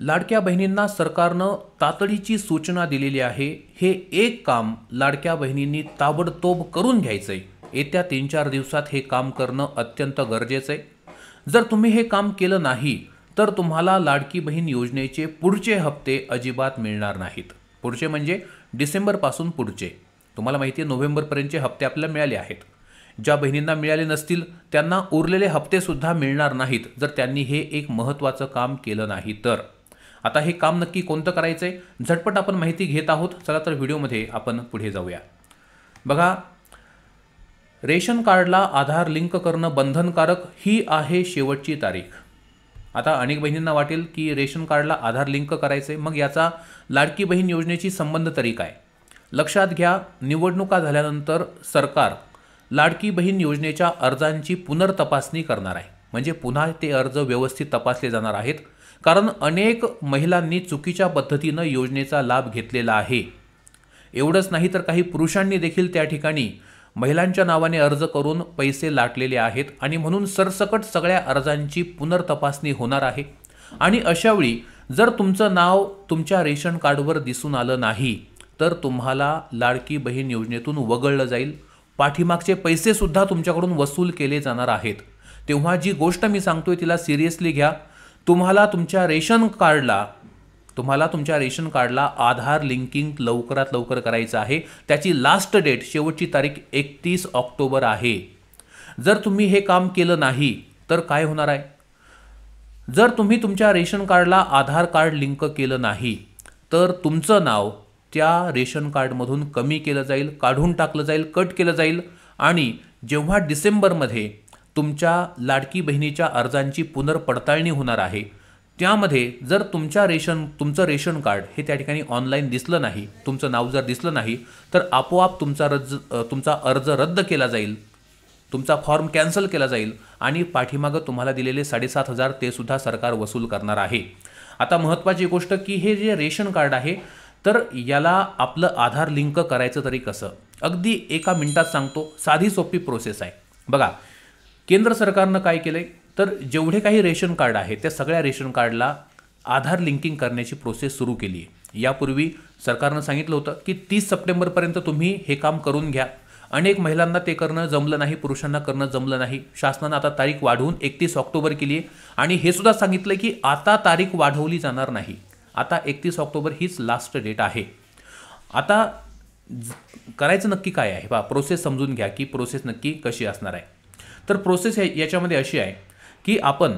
लाडक्या बहिणींना सरकारनं तातडीची सूचना दिलेली आहे। हे एक काम लाडक्या बहिणींनी ताबडतोब करून घ्यायचंय। येत्या 3-4 दिवसात हे काम करणं अत्यंत गरजेचं आहे। जर तुम्ही हे काम केलं नाही तर तुम्हाला लाडकी बहीण योजनेचे पुढचे हप्ते अजिबात मिळणार नाहीत। पुढचे म्हणजे डिसेंबरपासून पुढचे। तुम्हाला माहिती आहे नोव्हेंबरपर्यंतचे हप्ते आपल्याला मिळाले आहेत। ज्या बहिणींना मिळाले नसतील त्यांना उरलेले हप्ते सुद्धा मिळणार नाहीत जर त्यांनी हे एक महत्त्वाचं काम केलं नाही तर। आता हे काम नक्की कोणतं करायचंय झटपट आपण माहिती घेत आहोत। चला तर व्हिडिओमध्ये आपण पुढे जाऊया। बघा, रेशन कार्डला आधार लिंक करणं बंधनकारक ही आहे शेवटची तारीख। आता अनेक बहिणींना वाटेल की रेशन कार्डला आधार लिंक करायचे, मग याचा लाडकी बहीण योजनेची संबंध तरी काय? लक्षात घ्या, निवडणुका झाल्यानंतर सरकार लाडकी बहीण योजनेच्या अर्जांची पुनर्तपासणी करणार आहे। म्हणजे पुन्हा ते अर्ज व्यवस्थित तपासले जाणार आहेत, कारण अनेक महिलांनी चुकीच्या पद्धतीनं योजनेचा लाभ घेतलेला आहे। एवढंच नाही तर काही पुरुषांनी देखील त्या ठिकाणी महिलांच्या नावाने अर्ज करून पैसे लाटलेले आहेत आणि म्हणून सरसकट सगळ्या अर्जांची पुनर्तपासणी होणार आहे। आणि अशावेळी जर तुमचं नाव तुमच्या रेशन कार्डवर दिसून आलं नाही तर तुम्हाला लाडकी बहीण योजनेतून वगळलं जाईल। पाठीमागचे पैसे सुद्धा तुमच्याकडून वसूल केले जाणार आहेत। तेव्हा जी गोष्ट मी सांगतोय तिला सिरियसली घ्या। तुम्हाला तुमच्या रेशन कार्डला आधार लिंकिंग लवकरात लवकर करायचं आहे। त्याची लास्ट डेट, शेवटची तारीख 31 ऑक्टोबर आहे। जर तुम्ही हे काम केलं नाही तर काय होणार आहे? जर तुम्ही तुमच्या रेशन कार्डला आधार कार्ड लिंक केलं नाही तर तुमचं नाव त्या रेशन कार्डमधून कमी केलं जाईल, काढून टाकलं जाईल, कट केलं जाईल। आणि जेव्हा डिसेंबरमध्ये तुमच्या लाडकी बहिणीच्या अर्जांची पुनर्पडताळणी होणार आहे त्यामध्ये जर तुमचं रेशन कार्ड हे त्या ठिकाणी ऑनलाईन दिसलं नाही, तुमचं नाव जर दिसलं नाही तर आपोआप तुमचा अर्ज रद्द केला जाईल, तुमचा फॉर्म कॅन्सल केला जाईल आणि पाठीमागं तुम्हाला दिलेले 7,500 ते सुद्धा सरकार वसूल करणार आहे। आता महत्त्वाची गोष्ट की हे जे रेशन कार्ड आहे तर याला आपलं आधार लिंक करायचं तरी कसं? अगदी एका मिनिटात सांगतो, साधी सोपी प्रोसेस आहे। बघा, केंद्र सरकारनं काय केलंय तर जेवढे काही रेशन कार्ड आहे त्या सगळ्या रेशन कार्डला आधार लिंकिंग करण्याची प्रोसेस सुरू केली आहे। यापूर्वी सरकारनं सांगितलं होतं की 30 सप्टेंबरपर्यंत तुम्ही हे काम करून घ्या। अनेक महिलांना ते करणं जमलं नाही, पुरुषांना करणं जमलं नाही। शासनानं आता तारीख वाढवून 31 ऑक्टोबर केली आहे आणि हे सुद्धा सांगितलं की आता तारीख वाढवली जाणार नाही। आता 31 ऑक्टोबर हीच लास्ट डेट आहे। आता करायचं नक्की काय आहे? बा, प्रोसेस समजून घ्या की प्रोसेस नक्की कशी असणार आहे। तर प्रोसेस याच्यामध्ये अशी आहे की आपण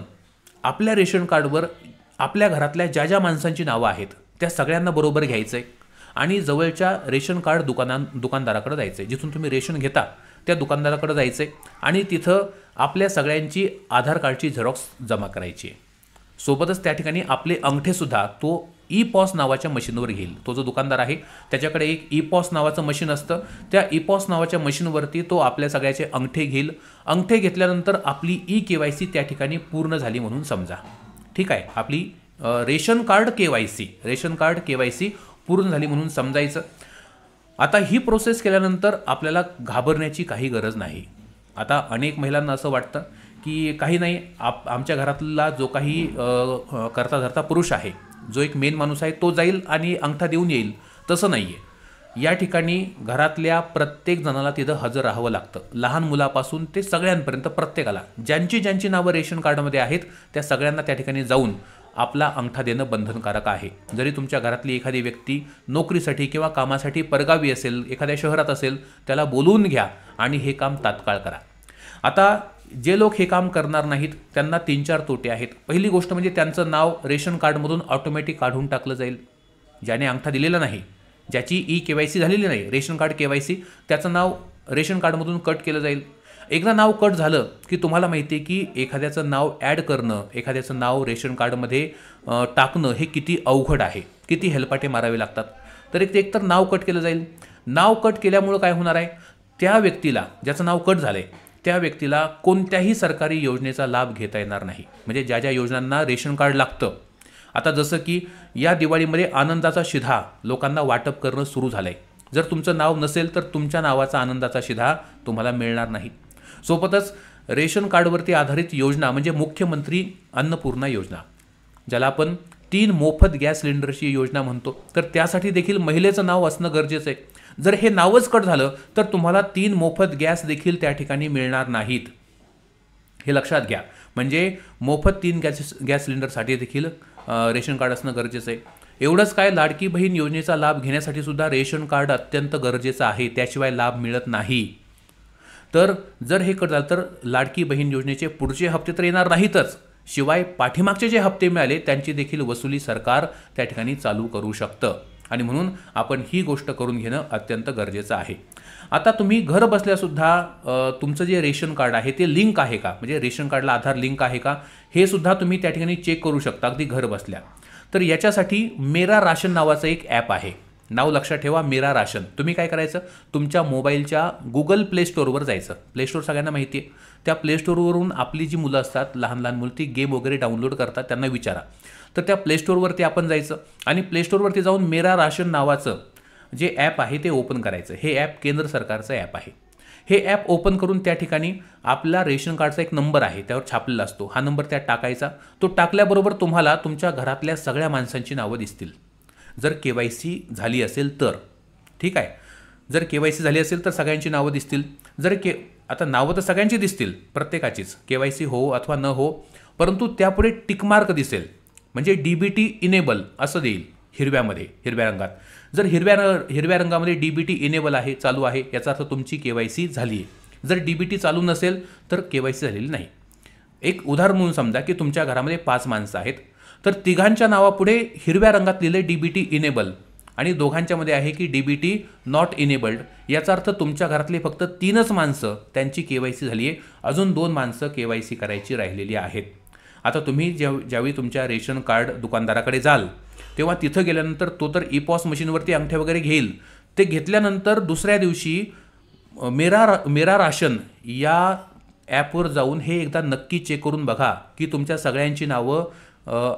आपल्या रेशन कार्डवर आपल्या घरातल्या ज्या ज्या माणसांची नावं आहेत त्या सगळ्यांना बरोबर घ्यायचं आहे आणि जवळच्या रेशन कार्ड दुकानदाराकडे जायचं आहे। जिथून तुम्ही रेशन घेता त्या दुकानदाराकडे जायचं आहे आणि तिथं आपल्या सगळ्यांची आधार कार्डची झेरॉक्स जमा करायची आहे। सोबतच त्या ठिकाणी आपले अंगठेसुद्धा तो ई-पॉस नावाच्या मशीनवर घेईल। तो जो दुकानदार आहे त्याच्याकडे एक ई-पॉस नावाचं मशीन असतं। त्या ई-पॉस नावाच्या मशीनवरती तो आपल्या सगळ्याचे अंगठे घेईल। अंगठे घेतल्यानंतर आपली ई-KYC त्या ठिकाणी पूर्ण झाली म्हणून समजा। ठीक आहे, आपली रेशन कार्ड KYC पूर्ण झाली म्हणून समजायचं। आता ही प्रोसेस केल्यानंतर आपल्याला घाबरण्याची काही गरज नाही। आता अनेक महिलांना असं वाटतं की काही नाही, आमच्या घरातला जो काही करता धरता पुरुष आहे, जो एक मेन माणूस आहे, तो जाईल आणि अंगठा देऊन येईल। तसं नाही आहे। या ठिकाणी घरातल्या प्रत्येक जणाला तिथं हजर राहावं लागतं। लहान मुलापासून ते सगळ्यांपर्यंत प्रत्येकाला ज्यांची नावं रेशन कार्डमध्ये आहेत त्या सगळ्यांना त्या ठिकाणी जाऊन आपला अंगठा देणं बंधनकारक आहे। जरी तुमच्या घरातली एखादी व्यक्ती नोकरीसाठी किंवा कामासाठी परगावी असेल, एखाद्या शहरात असेल, त्याला बोलवून घ्या आणि हे काम तात्काळ करा। आता जे लोक हे काम करणार नाहीत त्यांना 3-4 तोटे आहेत। पहिली गोष्ट म्हणजे त्यांचं नाव रेशन कार्डमधून ऑटोमॅटिक काढून टाकलं जाईल। ज्याने अंगठा दिलेला नाही, ज्याची ई-KYC झालेली नाही, रेशन कार्ड KYC, त्याचं नाव रेशन कार्डमधून कट केलं जाईल। एकदा नाव कट झालं की तुम्हाला माहिती आहे की एखाद्याचं नाव ॲड करणं, एखाद्याचं नाव रेशन कार्डमध्ये टाकणं हे किती अवघड आहे, किती हेलपाटे मारावे लागतात। तर एकतर नाव कट केलं जाईल। नाव कट केल्यामुळं काय होणार आहे? त्या व्यक्तीला, ज्याचं नाव कट झालंय, त्या व्यक्तीला कोणत्याही सरकारी योजनेचा लाभ घेता येणार नाही। म्हणजे ज्या ज्या योजनांना रेशन कार्ड लागतं, आता जसं की या दिवाळीमध्ये आनंदाचा शिधा लोकांना वाटप करणं सुरू झालंय। जर तुमचं नाव नसेल तर तुमच्या नावाचा आनंदाचा शिधा तुम्हाला मिळणार नाही। सोबतच रेशन कार्डवरती आधारित योजना म्हणजे मुख्यमंत्री अन्नपूर्णा योजना, ज्याला आपण 3 मोफत गॅस सिलेंडरची योजना म्हणतो, तर त्यासाठी देखील महिलेचं नाव असणं गरजेचं आहे. जर हे नावच कट झालं तर तुम्हाला 3 मोफत गॅस देखील त्या ठिकाणी मिळणार नाहीत, हे लक्षात घ्या. म्हणजे मोफत 3 गॅस सिलेंडरसाठी देखील रेशन कार्ड असणं गरजेचं आहे. एवढंच काय, लाडकी बहीण योजनेचा लाभ घेण्यासाठी सुद्धा रेशन कार्ड अत्यंत गरजेचं आहे, त्याशिवाय लाभ मिळत नाही. तर जर हे कट झालं तर लाडकी बहीण योजनेचे पुढचे हप्ते तर येणार नाहीतच, शिवाय पाठीमागचे जे हप्ते मिळाले त्यांची देखील वसुली सरकार त्या ठिकाणी चालू करू शकतं. आणि म्हणून आपण ही गोष्ट करून घेणं अत्यंत गरजेचं आहे. आता तुम्ही घर बसल्यासुद्धा तुमचं जे रेशन कार्ड आहे ते लिंक आहे का, म्हणजे रेशन कार्डला आधार लिंक आहे का, हे सुद्धा तुम्ही त्या ठिकाणी चेक करू शकता अगदी घर बसल्या. तर याच्यासाठी मेरा राशन नावाचं एक ॲप आहे. नाव लक्षात ठेवा, मेरा राशन. तुम्ही काय करायचं, तुमच्या मोबाईलच्या गुगल प्ले स्टोअरवर जायचं. प्ले स्टोअर सगळ्यांना माहिती आहे. त्या प्ले स्टोअरवरून आपली जी मुलं असतात, लहान लहान मुलं, ती गेम वगैरे डाउनलोड करतात, त्यांना विचारा. तर त्या प्ले स्टोअरवरती आपण जायचं आणि प्ले स्टोअरवरती जाऊन मेरा राशन नावाचं जे ॲप आहे ते ओपन करायचं. हे ॲप केंद्र सरकारचं ॲप आहे. हे ॲप ओपन करून त्या ठिकाणी आपला रेशन कार्डचा एक नंबर आहे, त्यावर छापलेला असतो. हा नंबर त्यात टाकायचा. तो टाकल्याबरोबर तुम्हाला तुमच्या घरातल्या सगळ्या माणसांची नावं दिसतील, जर KYC झाली असेल तर. ठीक आहे, जर KYC झाली असेल तर सगळ्यांची नावं दिसतील. आता नावं तर सगळ्यांची दिसतील, प्रत्येकाचीच, KYC हो अथवा न हो, परंतु त्यापुढे टिकमार्क दिसेल, म्हणजे DBT इनेबल असं देईल हिरव्या रंगात. जर हिरव्या रंगामध्ये DBT इनेबल आहे, चालू आहे, याचा अर्थ तुमची KYC झाली आहे. जर DBT चालू नसेल तर KYC झालेली नाही. एक उदाहरण म्हणून समजा की तुमच्या घरामध्ये 5 माणसं आहेत, तर तिघांच्या नावापुढे हिरव्या रंगात लिहिले DBT इनेबल आणि दोघांच्यामध्ये आहे की DBT नॉट इनेबल्ड. याचा अर्थ तुमच्या घरातले फक्त 3च माणसं त्यांची KYC झाली आहे, अजून 2 माणसं KYC करायची राहिलेली आहेत. आता तुम्ही ज्यावेळी तुमच्या रेशन कार्ड दुकानदाराकडे जाल तेव्हा तिथं गेल्यानंतर तो तर EPOS मशीनवरती अंगठे वगैरे घेईल. ते घेतल्यानंतर दुसऱ्या दिवशी मेरा राशन या ॲपवर जाऊन हे एकदा नक्की चेक करून बघा की तुमच्या सगळ्यांची नावं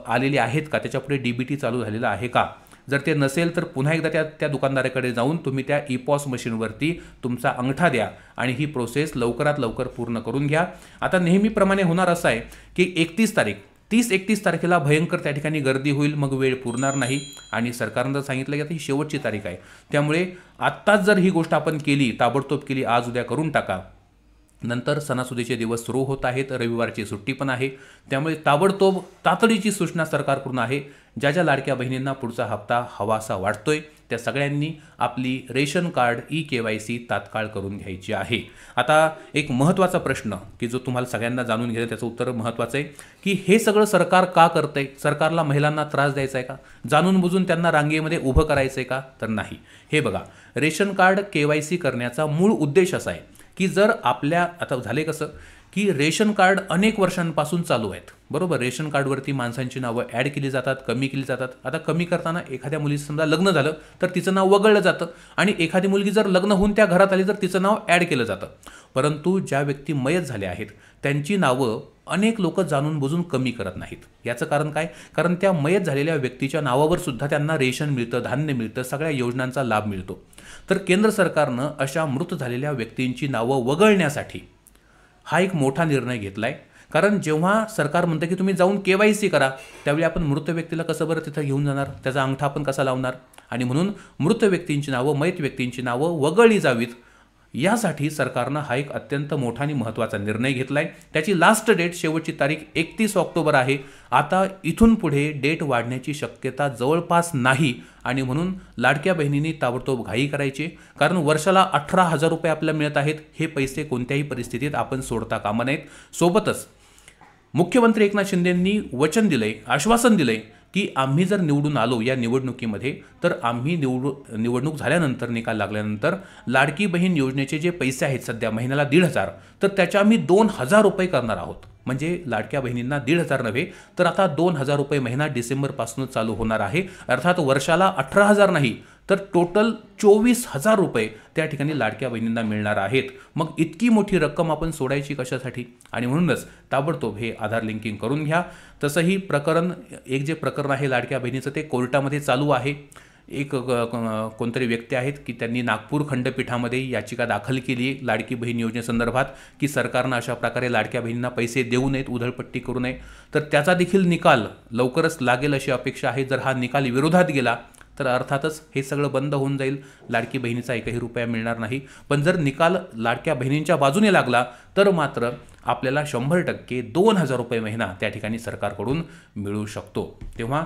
आलेली आहेत का, त्याच्यापुढे DBT चालू झालेलं आहे का. जर ते नसेल तर पुन्हा एकदा त्या दुकानदाराकडे जाऊन तुम्ही त्या EPOS मशीनवरती तुमचा अंगठा द्या आणि ही प्रोसेस लवकरात लवकर पूर्ण करून घ्या. आता नेहमीप्रमाणे होणार असं आहे की 30-31 तारखेला भयंकर त्या ठिकाणी गर्दी होईल, मग वेळ पुरणार नाही आणि सरकारनं सांगितलं की आता ही शेवटची तारीख आहे. त्यामुळे आत्ताच जर ही गोष्ट आपण केली, ताबडतोब केली, आज उद्या करून टाका. नंतर सणासुदीचे दिवस सुरू होत आहेत, रविवारची सुट्टी पण आहे, त्यामुळे ताबडतोब तातडीची सूचना सरकारकडून आहे. ज्या लाडक्या बहिणींना पुढचा हप्ता हवासा वाटतोय त्या सगळ्यांनी आपली रेशन कार्ड KYC तात्काळ करून घ्यायची आहे. आता एक महत्त्वाचा प्रश्न की जो तुम्हाला सगळ्यांना जाणून घ्यायचं, त्याचं उत्तर महत्त्वाचं आहे की हे सगळं सरकार का करतंय. सरकारला महिलांना त्रास द्यायचा आहे का, जाणून बुजून त्यांना रांगेमध्ये उभं करायचं आहे का, तर नाही. हे बघा, रेशन कार्ड KYC करण्याचा मूळ उद्देश असा आहे की जर आपल्या, आता झाले कसं की रेशन कार्ड अनेक वर्षांपासून चालू आहेत, बरोबर. रेशन कार्डवरती माणसांची नावं ॲड केली जातात, कमी केली जातात. आता कमी करताना एखाद्या मुलीचं समजा लग्न झालं तर तिचं नाव वगळलं जातं आणि एखादी मुलगी जर लग्न होऊन त्या घरात आली तर तिचं नाव ॲड केलं जातं. परंतु ज्या व्यक्ती मयत झाल्या आहेत त्यांची नावं अनेक लोक जाणून बुजून कमी करत नाहीत. याचं कारण काय, कारण त्या मयत झालेल्या व्यक्तीच्या नावावर सुद्धा त्यांना रेशन मिळतं, धान्य मिळतं, सगळ्या योजनांचा लाभ मिळतो. तर केंद्र सरकारनं अशा मृत झालेल्या व्यक्तींची नावं वगळण्यासाठी हा एक मोठा निर्णय घेतला आहे. कारण जेव्हा सरकार म्हणतं की तुम्ही जाऊन KYC करा, त्यावेळी आपण मृत व्यक्तीला कसं बरं तिथं घेऊन जाणार, त्याचा अंगठा आपण कसा लावणार. आणि म्हणून मृत व्यक्तींची नावं, मयत व्यक्तींची नावं वगळली जावीत, यासाठी सरकारनं हा एक अत्यंत मोठा आणि महत्त्वाचा निर्णय घेतला आहे. त्याची लास्ट डेट, शेवटची तारीख 31 ऑक्टोबर आहे. आता इथून पुढे डेट वाढण्याची शक्यता जवळपास नाही आणि म्हणून लाडक्या बहिणींनी ताबडतोब घाई करायची. कारण वर्षाला 18,000 रुपये आपल्याला मिळत आहेत, हे पैसे कोणत्याही परिस्थितीत आपण सोडता कामा नयेत. सोबतच मुख्यमंत्री एकनाथ शिंदेंनी वचन दिलंय, आश्वासन दिलंय की आम्ही जर निवडून आलो या निवडणुकीमध्ये तर आम्ही निवडणूक झाल्यानंतर, निकाल लागल्यानंतर लाडकी बहीण योजनेचे जे पैसे आहेत सध्या महिन्याला 1,500, तर त्याच्या आम्ही 2,000 रुपये करणार आहोत. म्हणजे लाडक्या बहिणींना 1,500 नव्हे तर आता 2,000 रुपये महिना डिसेंबरपासून चालू होणार आहे. अर्थात वर्षाला 18,000 नाही तर टोटल 24,000 रुपये त्या ठिकाणी लाडक्या बहिणींना मिळणार आहेत. मग इतकी मोठी रक्कम आपण सोडायची कशासाठी. आणि म्हणूनच ताबडतोब हे आधार लिंकिंग करून घ्या. तसंही एक जे प्रकरण आहे लाडक्या बहिणीचं ते कोर्टामध्ये चालू आहे. कोणतरी व्यक्ती आहेत की त्यांनी नागपूर खंडपीठामध्ये याचिका दाखल केली आहे लाडकी बहीण योजनेसंदर्भात की सरकारनं अशा प्रकारे लाडक्या बहिणींना पैसे देऊ नयेत, उधळपट्टी करू नये. तर त्याचा देखील निकाल लवकरच लागेल अशी अपेक्षा आहे. जर हा निकाल विरोधात गेला तर अर्थातच हे सगळं बंद होऊन जाईल, लाडकी बहिणीचा एकही रुपया मिळणार नाही. पण जर निकाल लाडक्या बहिणींच्या बाजूने लागला तर मात्र आपल्याला 100% 2,000 रुपये महिना त्या ठिकाणी सरकारकडून मिळू शकतो. तेव्हा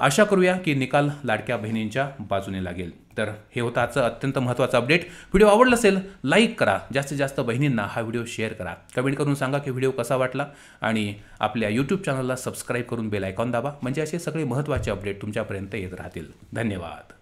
आशा करूया की निकाल लाडक्या बहिणींच्या बाजूने लागेल. तर हे होतं आजचं अत्यंत महत्त्वाचं अपडेट. व्हिडिओ आवडला असेल लाईक करा, जास्तीत जास्त बहिणींना हा व्हिडिओ शेअर करा, कमेंट करून सांगा की व्हिडिओ कसा वाटला आणि आपल्या यूट्यूब चॅनलला सबस्क्राईब करून बेल आयकॉन दाबा, म्हणजे असे सगळे महत्त्वाचे अपडेट तुमच्यापर्यंत येत राहतील. धन्यवाद.